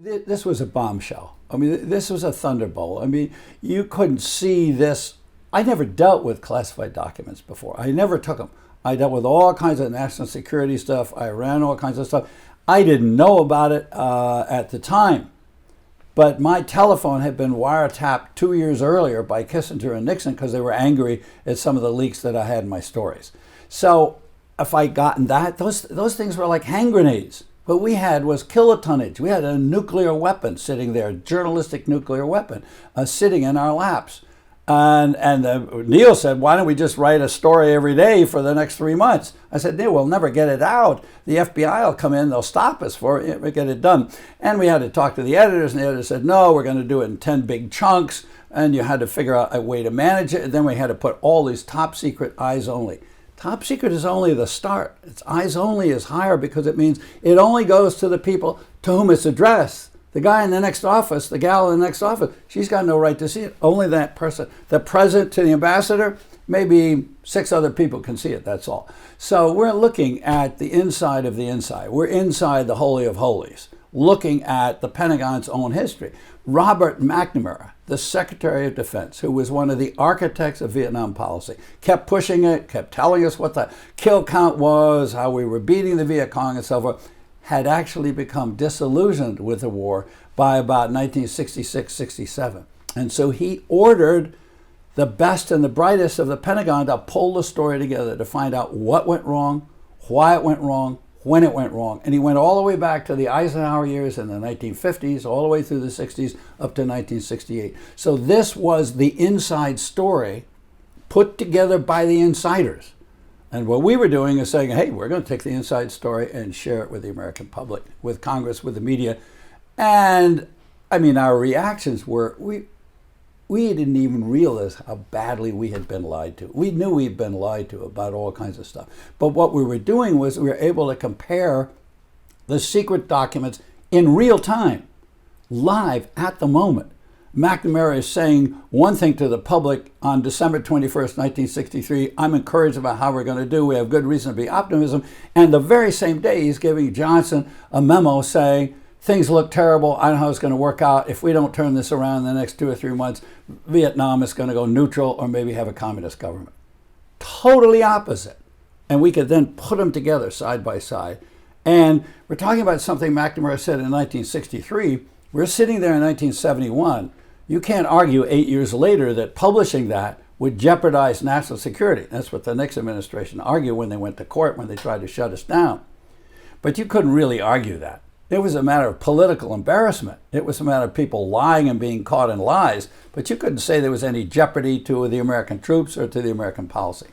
This was a bombshell. I mean, this was a thunderbolt. I mean, you couldn't see this. I never dealt with classified documents before. I never took them. I dealt with all kinds of national security stuff. I ran all kinds of stuff. I didn't know about it at the time. But my telephone had been wiretapped 2 years earlier by Kissinger and Nixon because they were angry at some of the leaks that I had in my stories. So if I'd gotten that, those things were like hand grenades. What we had was kilotonnage. We had a nuclear weapon sitting there, a journalistic nuclear weapon, sitting in our laps. And Neil said, why don't we just write a story every day for the next 3 months? I said, Neil, we'll never get it out. The FBI will come in, they'll stop us for it, we'll get it done. And we had to talk to the editors, and the editors said, no, we're going to do it in 10 big chunks. And you had to figure out a way to manage it. And then we had to put all these top secret eyes only. Top secret is only the start. It's eyes only is higher because it means it only goes to the people to whom it's addressed. The guy in the next office, the gal in the next office, she's got no right to see it. Only that person. The president to the ambassador, maybe 6 other people can see it, that's all. So we're looking at the inside of the inside. We're inside the Holy of Holies, looking at the Pentagon's own history. Robert McNamara, the Secretary of Defense, who was one of the architects of Vietnam policy, kept pushing it, kept telling us what the kill count was, how we were beating the Viet Cong and so forth, had actually become disillusioned with the war by about 1966-67. And so he ordered the best and the brightest of the Pentagon to pull the story together to find out what went wrong, why it went wrong, when it went wrong. And he went all the way back to the Eisenhower years in the 1950s, all the way through the 60s, up to 1968. So this was the inside story put together by the insiders. And what we were doing is saying, hey, we're going to take the inside story and share it with the American public, with Congress, with the media. And, I mean, our reactions were, we didn't even realize how badly we had been lied to. We knew we'd been lied to about all kinds of stuff. But what we were doing was we were able to compare the secret documents in real time, live at the moment. McNamara is saying one thing to the public on December 21st, 1963. I'm encouraged about how we're going to do. We have good reason to be optimism. And the very same day, he's giving Johnson a memo saying, things look terrible. I don't know how it's going to work out. If we don't turn this around in the next 2 or 3 months, Vietnam is going to go neutral or maybe have a communist government. Totally opposite. And we could then put them together side by side. And we're talking about something McNamara said in 1963. We're sitting there in 1971. You can't argue 8 years later that publishing that would jeopardize national security. That's what the Nixon administration argued when they went to court, when they tried to shut us down. But you couldn't really argue that. It was a matter of political embarrassment. It was a matter of people lying and being caught in lies. But you couldn't say there was any jeopardy to the American troops or to the American policy.